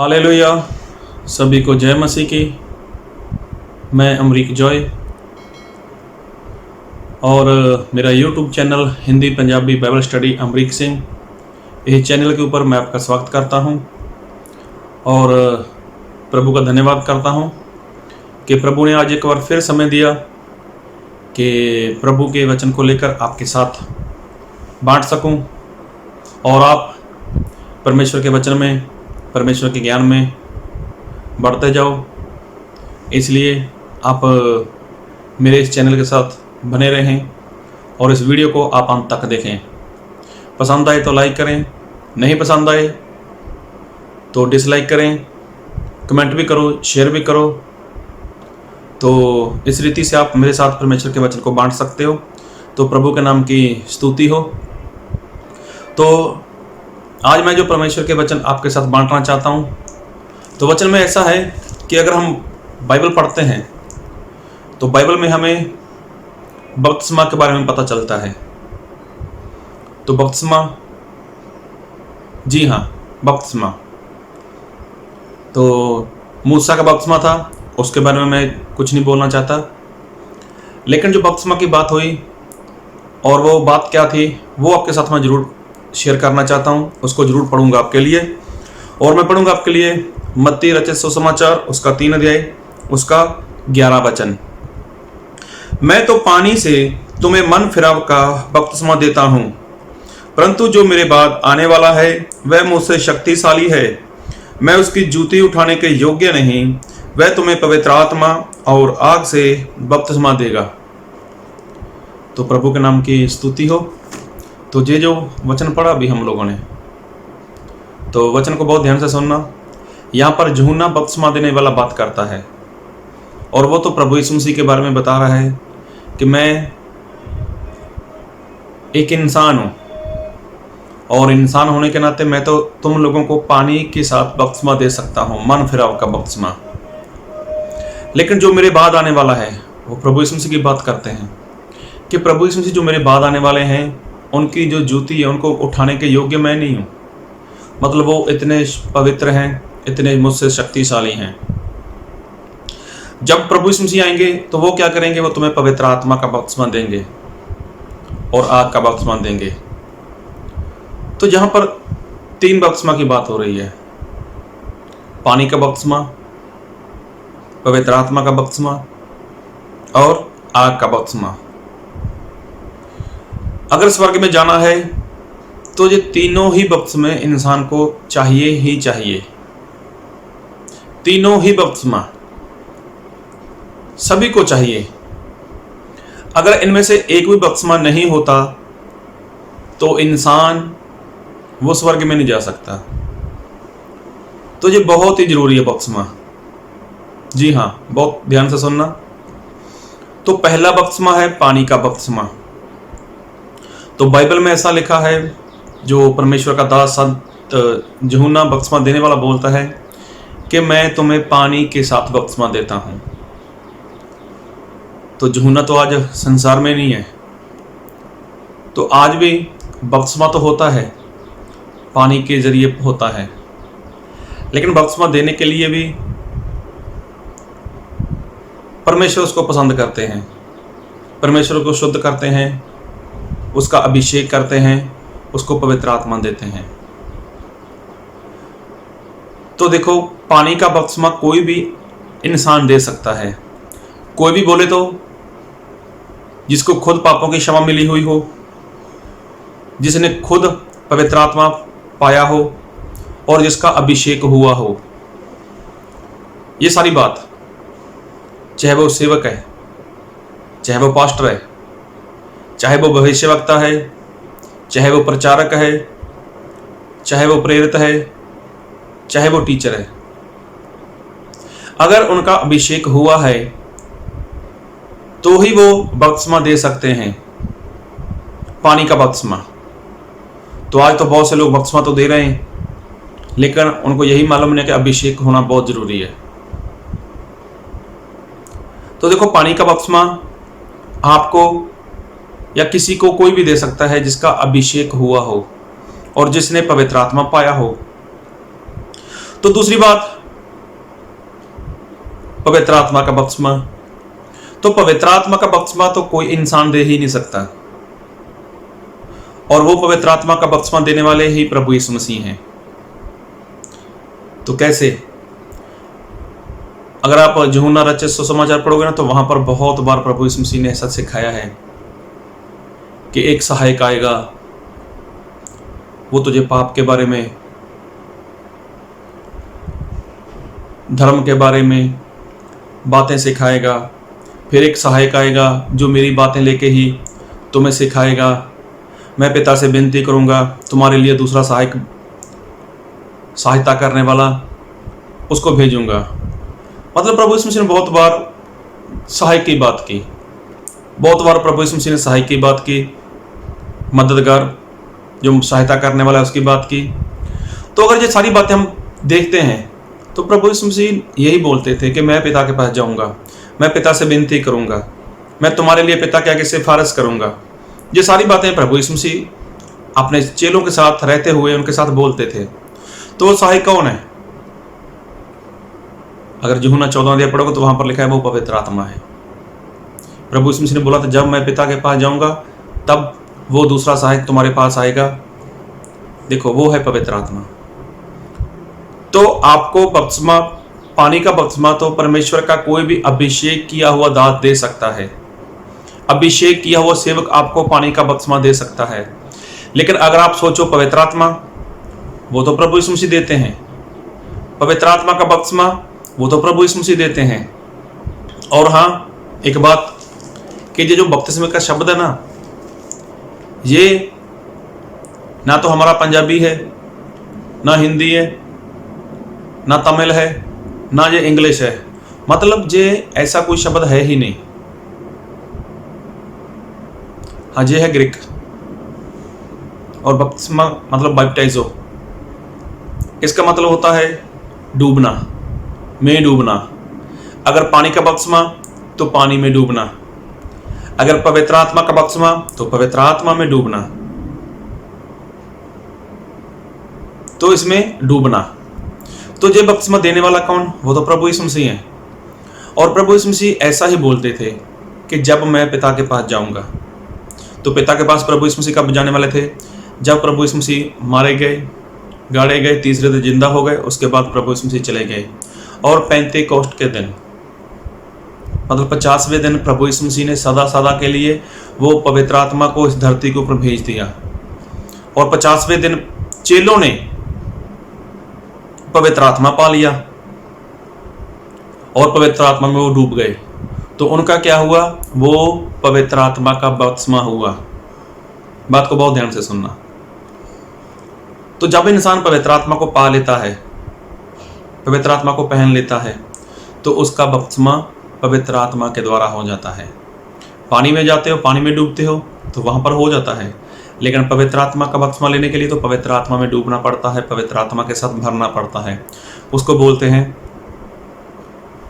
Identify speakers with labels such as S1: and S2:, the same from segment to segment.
S1: Hallelujah. सभी को जय मसीह की। मैं अमरीक जॉय और मेरा YouTube channel Hindi Punjabi Bible study Amrik Singh, इस चैनल के ऊपर मैं आपका स्वागत करता हूं और प्रभु का धन्यवाद करता हूं कि प्रभु ने आज एक बार फिर समय दिया कि प्रभु के वचन को लेकर आपके साथ बांट सकूं और आप परमेश्वर के वचन में, परमेश्वर के ज्ञान में बढ़ते जाओ। इसलिए आप मेरे इस चैनल के साथ बने रहें और इस वीडियो को आप अंत तक देखें। पसंद आए तो लाइक करें, नहीं पसंद आए तो डिसलाइक करें, कमेंट भी करो, शेयर भी करो। तो इस रीति से आप मेरे साथ परमेश्वर के वचन को बांट सकते हो। तो प्रभु के नाम की स्तुति हो। तो आज मैं जो परमेश्वर के वचन आपके साथ बांटना चाहता हूँ, तो वचन में ऐसा है कि अगर हम बाइबल पढ़ते हैं तो बाइबल में हमें बपतिस्मा के बारे में पता चलता है। तो बपतिस्मा, जी हाँ, बपतिस्मा तो मूसा का बपतिस्मा था, उसके बारे में मैं कुछ नहीं बोलना चाहता। लेकिन जो बपतिस्मा की बात हुई और वो बात क्या थी वो आपके साथ मैं ज़रूर शेयर करना चाहता हूँ। उसको ज़रूर पढ़ूंगा आपके लिए। और मैं पढ़ूंगा आपके लिए मत्ती रचित सुसमाचार उसका 3 अध्याय उसका 11 वचन। मैं तो पानी से तुम्हें मन फिराव का बपतिस्मा देता हूँ, परंतु जो मेरे बाद आने वाला है वह मुझसे शक्तिशाली है। मैं उसकी जूती उठाने के योग्य नहीं। वह तुम्हें पवित्र आत्मा और आग से बपतिस्मा देगा। तो प्रभु के नाम की स्तुति हो। तो ये जो वचन पढ़ा अभी हम लोगों ने, तो वचन को बहुत ध्यान से सुनना। यहाँ पर यूहन्ना बपतिस्मा देने वाला बात करता है और वो तो प्रभु यीशु मसीह के बारे में बता रहा है कि मैं एक इंसान हूँ और इंसान होने के नाते मैं तो तुम लोगों को पानी के साथ बपतिस्मा दे सकता हूँ, मन फिराव का बपतिस्मा। लेकिन जो मेरे बाद आने वाला है, वो प्रभु यीशु मसीह की बात करते हैं कि प्रभु यीशु मसीह जो मेरे बाद आने वाले हैं उनकी जो जूती है उनको उठाने के योग्य मैं नहीं हूँ। मतलब वो इतने पवित्र हैं, इतने मुझसे शक्तिशाली हैं। जब प्रभु यीशु मसीह आएंगे तो वो क्या करेंगे? वो तुम्हें पवित्र आत्मा का बपतिस्मा देंगे और आग का बपतिस्मा देंगे। तो यहाँ पर 3 बपतिस्मा की बात हो रही है, पानी का बपतिस्मा, पवित्र आत्मा का बपतिस्मा और आग का बपतिस्मा। अगर स्वर्ग में जाना है तो ये तीनों ही बपतिस्मे इंसान को चाहिए ही चाहिए। तीनों ही बपतिस्मा सभी को चाहिए। अगर इनमें से एक भी बपतिस्मा नहीं होता तो इंसान वो स्वर्ग में नहीं जा सकता। तो ये बहुत ही जरूरी है बपतिस्मा। जी हाँ, बहुत ध्यान से सुनना। तो पहला बपतिस्मा है पानी का बपतिस्मा। तो बाइबल में ऐसा लिखा है, जो परमेश्वर का दास संत यूहन्ना बपतिस्मा देने वाला बोलता है कि मैं तुम्हें पानी के साथ बपतिस्मा देता हूँ। तो यूहन्ना तो आज संसार में नहीं है, तो आज भी बपतिस्मा तो होता है, पानी के जरिए होता है। लेकिन बपतिस्मा देने के लिए भी परमेश्वर उसको पसंद करते हैं, परमेश्वर को शुद्ध करते हैं, उसका अभिषेक करते हैं, उसको पवित्र आत्मा देते हैं। तो देखो, पानी का बपतिस्मा कोई भी इंसान दे सकता है। कोई भी बोले तो जिसको खुद पापों की क्षमा मिली हुई हो, जिसने खुद पवित्र आत्मा पाया हो और जिसका अभिषेक हुआ हो। ये सारी बात, चाहे वो सेवक है, चाहे वो पास्टर है, चाहे वो भविष्यवक्ता है, चाहे वो प्रचारक है, चाहे वो प्रेरित है, चाहे वो टीचर है, अगर उनका अभिषेक हुआ है तो ही वो बपतिस्मा दे सकते हैं, पानी का बपतिस्मा। तो आज तो बहुत से लोग बपतिस्मा तो दे रहे हैं, लेकिन उनको यही मालूम नहीं कि अभिषेक होना बहुत जरूरी है। तो देखो, पानी का बपतिस्मा आपको या किसी को कोई भी दे सकता है जिसका अभिषेक हुआ हो और जिसने पवित्र आत्मा पाया हो। तो दूसरी बात, पवित्र आत्मा का बपतिस्मा। तो पवित्र आत्मा का बपतिस्मा तो कोई इंसान दे ही नहीं सकता, और वो पवित्र आत्मा का बपतिस्मा देने वाले ही प्रभु यीशु मसीह हैं। तो कैसे? अगर आप यूहन्ना रचित सुसमाचार पढ़ोगे ना, तो वहां पर बहुत बार प्रभु यीशु मसीह ने ऐसा सिखाया है कि एक सहायक आएगा, वो तुझे पाप के बारे में, धर्म के बारे में बातें सिखाएगा। फिर एक सहायक आएगा जो मेरी बातें लेके ही तुम्हें सिखाएगा। मैं पिता से विनती करूंगा, तुम्हारे लिए दूसरा सहायता करने वाला उसको भेजूंगा। मतलब प्रभु यीशु मसीह ने बहुत बार सहायक की बात की, बहुत बार प्रभु यीशु मसीह ने सहायक की बात की, मददगार जो सहायता करने वाला है उसकी बात की। तो अगर ये सारी बातें हम देखते हैं तो प्रभु यीशु मसीह यही बोलते थे कि मैं पिता के पास जाऊंगा, मैं पिता से विनती करूंगा, मैं तुम्हारे लिए पिता के आगे सिफारिश करूंगा। ये सारी बातें प्रभु यीशु मसीह अपने चेलों के साथ रहते हुए उनके साथ बोलते थे। तो वो सहायक कौन है? अगर यूहन्ना 14 अध्याय पढ़ोगे तो वहां पर लिखा है वो पवित्र आत्मा है। प्रभु यीशु मसीह ने बोला था जब मैं पिता के पास जाऊंगा तब वो दूसरा सहायक तुम्हारे पास आएगा। देखो वो है पवित्र आत्मा। तो आपको बपतिस्मा, पानी का बपतिस्मा तो परमेश्वर का कोई भी अभिषेक किया हुआ दास दे सकता है। अभिषेक किया हुआ सेवक आपको पानी का बपतिस्मा दे सकता है। लेकिन अगर आप सोचो पवित्र आत्मा, वो तो प्रभु यीशु मसीह देते हैं। पवित्र आत्मा का बपतिस्मा वो तो प्रभु यीशु मसीह देते हैं। और हाँ, एक बात कि ये जो बपतिस्मे का शब्द है ना, ये ना तो हमारा पंजाबी है, ना हिंदी है, ना तमिल है, ना ये इंग्लिश है। मतलब ये ऐसा कोई शब्द है ही नहीं। हाँ, ये है ग्रीक। और बपतिस्मा मतलब बैप्टाइजो, इसका मतलब होता है डूबना, में डूबना। अगर पानी का बपतिस्मा तो पानी में डूबना, अगर पवित्र आत्मा का बपतिस्मा तो पवित्र आत्मा में डूबना। तो इसमें डूबना। तो ये बपतिस्मा देने वाला कौन? वो तो प्रभु यीशु मसीह है। और प्रभु यीशु मसीह ऐसा ही बोलते थे कि जब मैं पिता के पास जाऊंगा। तो पिता के पास प्रभु यीशु मसीह कब जाने वाले थे? जब प्रभु यीशु मसीह मारे गए, गाड़े गए, तीसरे दिन जिंदा हो गए, उसके बाद प्रभु यीशु मसीह चले गए। और पेंतेकोस्ट के दिन मतलब 50वें दिन प्रभु यीशु मसीह ने सदा सदा के लिए वो पवित्र आत्मा को इस धरती के ऊपर भेज दिया। और 50वें दिन चेलों ने पवित्र आत्मा पा लिया और पवित्र आत्मा में वो डूब गए। तो उनका क्या हुआ? वो पवित्र आत्मा का बपतिस्मा हुआ। बात को बहुत ध्यान से सुनना। तो जब इंसान पवित्र आत्मा को पा लेता है, पवित्र आत्मा को पहन लेता है, तो उसका बपतिस्मा पवित्र आत्मा के द्वारा हो जाता है। पानी में जाते हो, पानी में डूबते हो तो वहां पर हो जाता है। लेकिन पवित्र आत्मा का बपतिस्मा लेने के लिए तो पवित्र आत्मा में डूबना पड़ता है, पवित्र आत्मा के साथ भरना पड़ता है। उसको बोलते हैं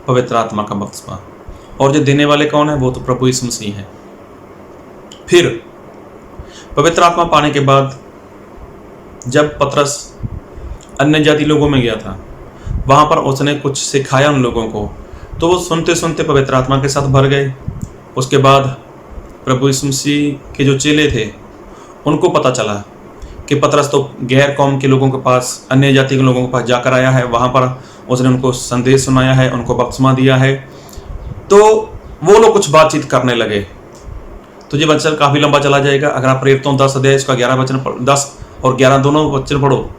S1: पवित्र आत्मा का बपतिस्मा। और जो देने वाले कौन है? वो तो प्रभु यीशु मसीह है। फिर पवित्र आत्मा पाने के बाद जब पतरस अन्य जाति लोगों में गया था, वहां पर उसने कुछ सिखाया उन लोगों को, तो वो सुनते सुनते पवित्र आत्मा के साथ भर गए। उसके बाद प्रभु यीशु मसीह के जो चेले थे उनको पता चला कि पतरस तो गैर कौम के लोगों के पास, अन्य जाति के लोगों के पास जाकर आया है, वहाँ पर उसने उनको संदेश सुनाया है, उनको बपतिस्मा दिया है। तो वो लोग कुछ बातचीत करने लगे। तो ये वचन काफ़ी लंबा चला जाएगा। अगर आप प्रेरितों 10 अध्याय इसका 11 वचन 10 और 11 दोनों वचन पढ़ो,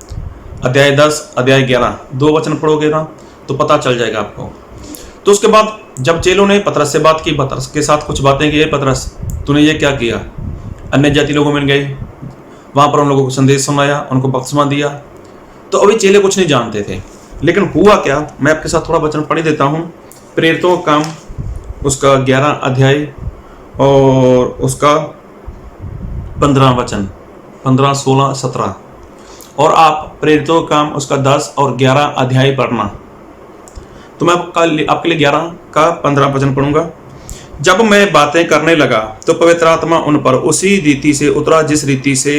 S1: अध्याय 10 अध्याय 11 दो वचन पढ़ोगे ना तो पता चल जाएगा आपको। तो उसके बाद जब चेलों ने पतरस से बात की, पतरस के साथ कुछ बातें की, पतरस तूने ये क्या किया? अन्य जाति लोगों में गए, वहाँ पर उन लोगों को संदेश सुनाया, उनको बपतिस्मा दिया। तो अभी चेले कुछ नहीं जानते थे। लेकिन हुआ क्या, मैं आपके साथ थोड़ा वचन पढ़ देता हूँ। प्रेरितों का काम उसका 11 अध्याय और उसका 15 वचन, 15, 16, 17। और आप प्रेरितों का काम उसका 10 और 11 अध्याय पढ़ना। तो मैं आपके लिए 11 का 15 वचन पढ़ूंगा। जब मैं बातें करने लगा तो पवित्र आत्मा उन पर उसी रीति से उतरा जिस रीति से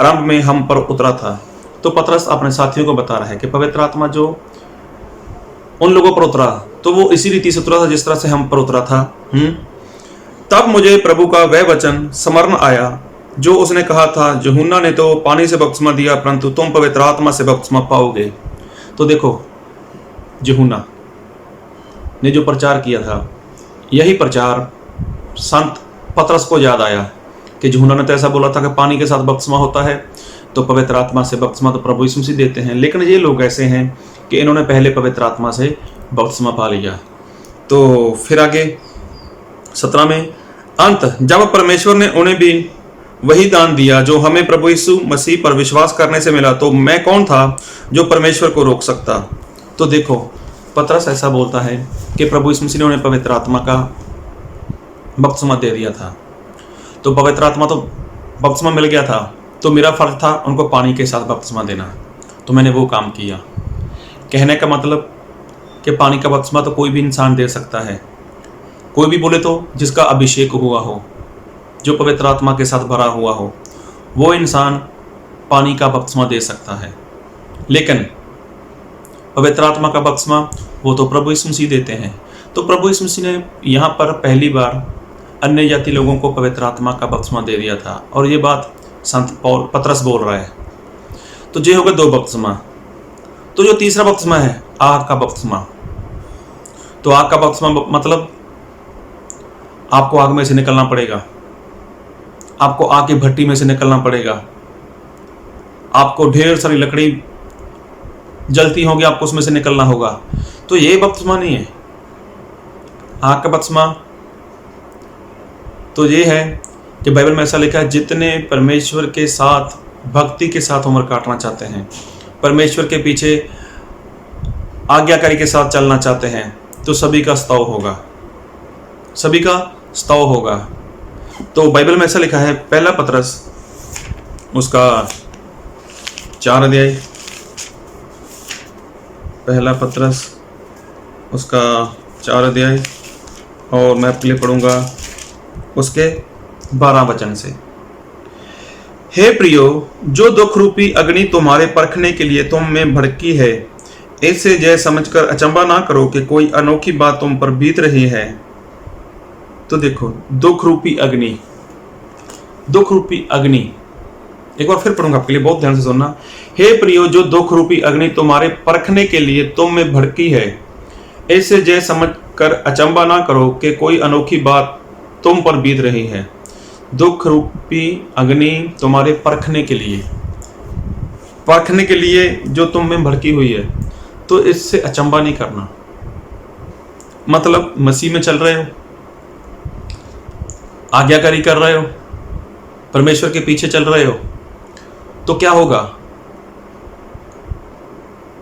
S1: आरंभ में हम पर उतरा था। तो पतरस अपने साथियों को बता रहा है कि पवित्र आत्मा जो उन लोगों पर उतरा, तो वो इसी रीति से उतरा था जिस तरह से हम पर उतरा था। तब मुझे प्रभु का वह वचन स्मरण आया जो उसने कहा था, यूहन्ना ने तो पानी से बपतिस्मा दिया, परंतु तुम पवित्र आत्मा से बपतिस्मा पाओगे। तो देखो, यूहन्ना ने जो प्रचार किया था, यही प्रचार संत पतरस को याद आया कि यूहन्ना ने तो ऐसा बोला था कि पानी के साथ बपतिस्मा होता है, तो पवित्र आत्मा से बपतिस्मा तो प्रभु यीशु मसीह देते हैं। लेकिन ये लोग ऐसे हैं कि इन्होंने पहले पवित्र आत्मा से बपतिस्मा पा लिया। तो फिर आगे 17 में, अंत जब परमेश्वर ने उन्हें भी वही दान दिया जो हमें प्रभु यीशु मसीह पर विश्वास करने से मिला, तो मैं कौन था जो परमेश्वर को रोक सकता। तो देखो, पतरस ऐसा बोलता है कि प्रभु यीशु मसीह ने उन्हें पवित्र आत्मा का बपतिस्मा दे दिया था, तो पवित्र आत्मा तो बपतिस्मा मिल गया था, तो मेरा फर्ज था उनको पानी के साथ बपतिस्मा देना, तो मैंने वो काम किया। कहने का मतलब कि पानी का बपतिस्मा तो कोई भी इंसान दे सकता है, कोई भी बोले तो जिसका अभिषेक हुआ हो, जो पवित्र आत्मा के साथ भरा हुआ हो, वो इंसान पानी का बपतिस्मा दे सकता है। लेकिन पवित्र आत्मा का बपतिस्मा वो तो प्रभु यीशु मसीह देते हैं। तो प्रभु यीशु मसीह ने यहाँ पर पहली बार अन्य जाति लोगों को पवित्र आत्मा का बपतिस्मा दे दिया था, और ये बात संत पतरस बोल रहा है। तो ये होगा 2 बपतिस्मा। तो जो तीसरा बपतिस्मा है, आग का बपतिस्मा। तो आग का बपतिस्मा मतलब आपको आग में से निकलना पड़ेगा, आपको आग की भट्टी में से निकलना पड़ेगा, आपको ढेर सारी लकड़ी जलती होगी, आपको उसमें से निकलना होगा। तो ये बपतिस्मा नहीं है। आग का बपतिस्मा तो ये है कि बाइबल में ऐसा लिखा है, जितने परमेश्वर के साथ भक्ति के साथ उम्र काटना चाहते हैं, परमेश्वर के पीछे आज्ञाकारी के साथ चलना चाहते हैं, तो सभी का स्तव होगा, सभी का स्तव होगा। तो बाइबल में ऐसा लिखा है, पहला पतरस उसका 4 अध्याय, पहला पतरस उसका 4 अध्याय, और मैं आपके लिए पढ़ूंगा उसके 12 वचन से। हे प्रियो, जो दुख रूपी अग्नि तुम्हारे परखने के लिए तुम में भड़की है, इससे जय समझकर अचंभा ना करो कि कोई अनोखी बात तुम पर बीत रही है। तो देखो, दुख रूपी अग्नि, दुख रूपी अग्नि, एक बार फिर पढ़ूंगा आपके लिए, बहुत ध्यान से सुनना। हे प्रियो, जो दुख रूपी अग्नि तुम्हारे परखने के लिए तुम में भड़की है, इससे जय समझकर अचंभा ना करो कि कोई अनोखी बात तुम पर बीत रही है। दुख रूपी अग्नि तुम्हारे परखने के लिए जो तुम में भड़की हुई है, तो इससे अचंभा नहीं करना। मतलब मसीह में चल रहे हो, आज्ञाकारी कर रहे हो, परमेश्वर के पीछे चल रहे हो, तो क्या होगा?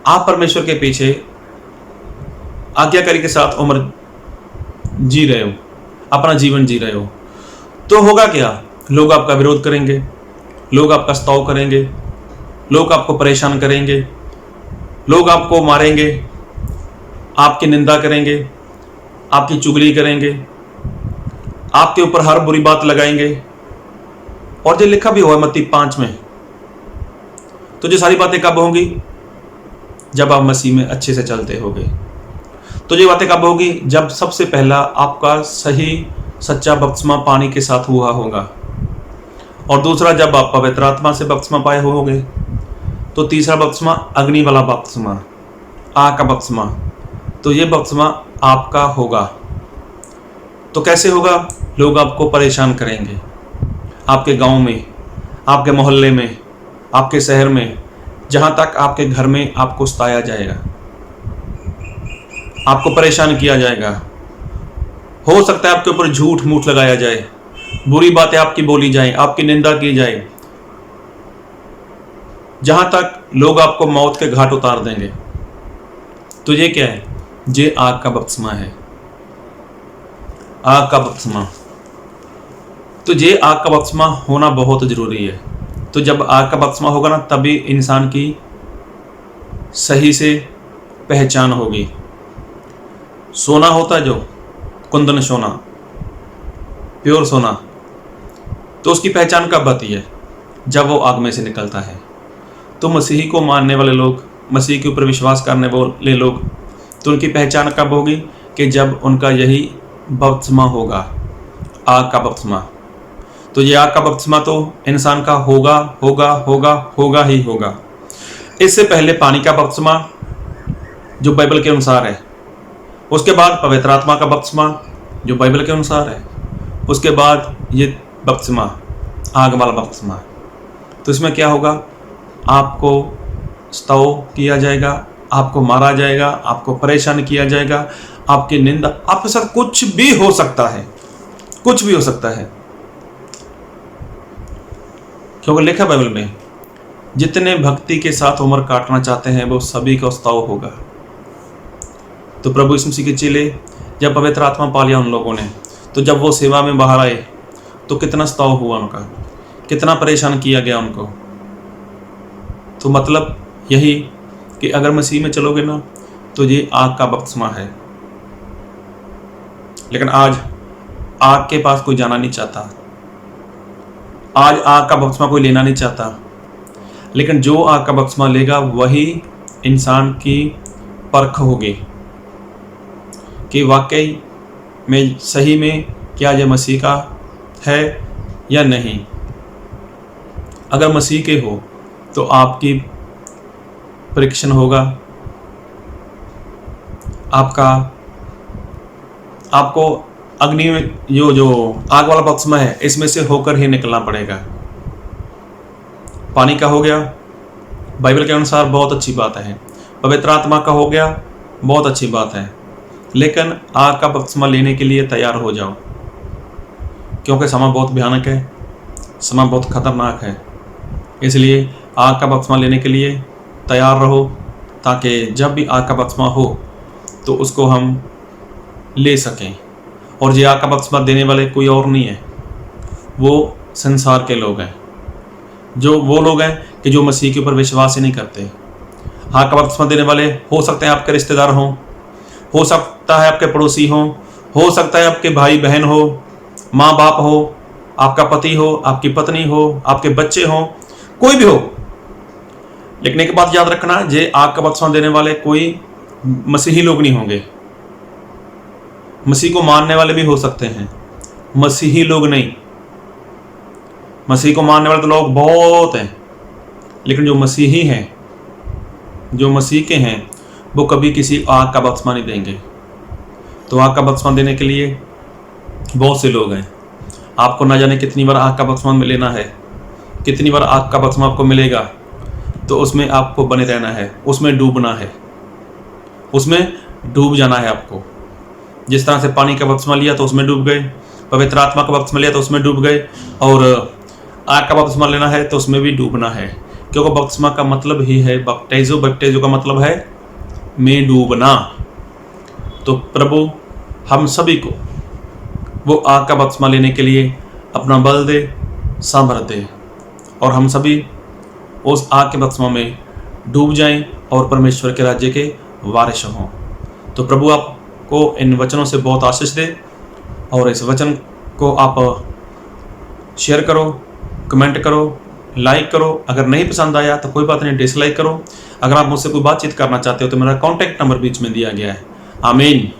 S1: आप परमेश्वर के पीछे आज्ञाकारी के साथ उम्र जी रहे हो, अपना जीवन जी रहे हो, तो होगा क्या? लोग आपका विरोध करेंगे, लोग आपका स्तव करेंगे, लोग आपको परेशान करेंगे, लोग आपको मारेंगे, आपकी निंदा करेंगे, आपकी चुगली करेंगे, आपके ऊपर हर बुरी बात लगाएंगे। और जो लिखा भी हुआ है मत्ती 5 में, तो जो सारी बातें कब होंगी? जब आप मसीह में अच्छे से चलते होगे। तो ये बातें कब होगी? जब सबसे पहला आपका सही सच्चा बपतिस्मा पानी के साथ हुआ होगा, और दूसरा जब आप पवित्र आत्मा से बपतिस्मा पाए होगे, तो तीसरा बपतिस्मा अग्नि वाला बपतिस्मा, आग का बपतिस्मा। तो ये बपतिस्मा आपका होगा। तो कैसे होगा? लोग आपको परेशान करेंगे, आपके गांव में, आपके मोहल्ले में, आपके शहर में, जहां तक आपके घर में आपको सताया जाएगा, आपको परेशान किया जाएगा। हो सकता है आपके ऊपर झूठ मूठ लगाया जाए, बुरी बातें आपकी बोली जाए, आपकी निंदा की जाए, जहां तक लोग आपको मौत के घाट उतार देंगे। तो ये क्या है? ये आग का बपतिस्मा है, आग का बपतिस्मा। तो ये आग का बपतिस्मा होना बहुत जरूरी है। तो जब आग का बपतिस्मा होगा ना, तभी इंसान की सही से पहचान होगी। सोना होता है जो कुंदन सोना, प्योर सोना, तो उसकी पहचान कब आती है? जब वो आग में से निकलता है। तो मसीही को मानने वाले लोग, मसीह के ऊपर विश्वास करने वाले लोग, तो उनकी पहचान कब होगी? कि जब उनका यही बपतिस्मा होगा, आग का बपतिस्मा। तो ये आग का बपतिस्मा तो इंसान का होगा होगा होगा होगा ही होगा। इससे पहले पानी का बपतिस्मा जो बाइबल के अनुसार है, उसके बाद पवित्र आत्मा का बपतिस्मा जो बाइबल के अनुसार है, उसके बाद ये बपतिस्मा आग वाला बपतिस्मा। तो इसमें क्या होगा? आपको स्तव किया जाएगा, आपको मारा जाएगा, आपको परेशान किया जाएगा, आपकी निंदा, आपके साथ कुछ भी हो सकता है, कुछ भी हो सकता है। क्योंकि लिखा बाइबल में, जितने भक्ति के साथ उम्र काटना चाहते हैं वो सभी का स्तव होगा। तो प्रभु यीशु मसीह के चेले जब पवित्र आत्मा पा लिया उन लोगों ने, तो जब वो सेवा में बाहर आए तो कितना स्तव हुआ उनका, कितना परेशान किया गया उनको। तो मतलब यही कि अगर मसीह में चलोगे ना तो ये आग का बपतिस्मा है। लेकिन आज आग के पास कोई जाना नहीं चाहता, आज आग का बपतिस्मा कोई लेना नहीं चाहता। लेकिन जो आग का बपतिस्मा लेगा वही इंसान की परख होगी कि वाकई में सही में क्या यह मसीह का है या नहीं। अगर मसीह के हो तो आपकी परीक्षण होगा, आपको अग्नि में जो आग वाला बपतिस्मा है इसमें से होकर ही निकलना पड़ेगा। पानी का हो गया, बाइबल के अनुसार बहुत अच्छी बात है। पवित्र आत्मा का हो गया, बहुत अच्छी बात है। लेकिन आग का बपतिस्मा लेने के लिए तैयार हो जाओ, क्योंकि समय बहुत भयानक है, समय बहुत खतरनाक है। इसलिए आग का बपतिस्मा लेने के लिए तैयार रहो, ताकि जब भी आग का बपतिस्मा हो तो उसको हम ले सकें। और ये आग का बपतिस्मा देने वाले कोई और नहीं है, वो संसार के लोग हैं, जो वो लोग हैं कि जो मसीह के ऊपर विश्वास ही नहीं करते। आग का बपतिस्मा देने वाले हो सकते हैं आपके रिश्तेदार हों, हो सकता है आपके पड़ोसी हों, हो सकता है आपके भाई बहन हो, माँ बाप हो, आपका पति हो, आपकी पत्नी हो, आपके बच्चे हों, कोई भी हो। लेकिन एक बात याद रखना, ये आग का बपतिस्मा देने वाले कोई मसीही लोग नहीं होंगे। मसीह को मानने वाले भी हो सकते हैं, मसीही लोग नहीं। मसीह को मानने वाले तो लोग बहुत हैं, लेकिन जो मसीही हैं, जो मसीह के हैं, वो कभी किसी आग का बपतिस्मा नहीं देंगे। तो आग का बपतिस्मा देने के लिए बहुत से लोग हैं। आपको ना जाने कितनी बार आग का बपतिस्मा लेना है, कितनी बार आग का बपतिस्मा आपको मिलेगा। तो उसमें आपको बने रहना है, उसमें डूबना है, उसमें डूब जाना है आपको। जिस तरह से पानी का बपतिस्मा लिया तो उसमें डूब गए, पवित्र आत्मा का बपतिस्मा लिया तो उसमें डूब गए, और आग का बपतिस्मा लेना है तो उसमें भी डूबना है। क्योंकि बपतिस्मा का मतलब ही है बपटिज़ो, बपटिज़ो का मतलब है में डूबना। तो प्रभु हम सभी को वो आग का बपतिस्मा लेने के लिए अपना बल दे, सामर्थ्य दे, और हम सभी उस आग के बपतिस्मा में डूब जाएं और परमेश्वर के राज्य के वारिस हों। तो प्रभु आपको इन वचनों से बहुत आशीष दे, और इस वचन को आप शेयर करो, कमेंट करो, लाइक करो। अगर नहीं पसंद आया तो कोई बात नहीं, डिसलाइक करो। अगर आप मुझसे कोई बातचीत करना चाहते हो तो मेरा कॉन्टैक्ट नंबर बीच में दिया गया है। आमीन।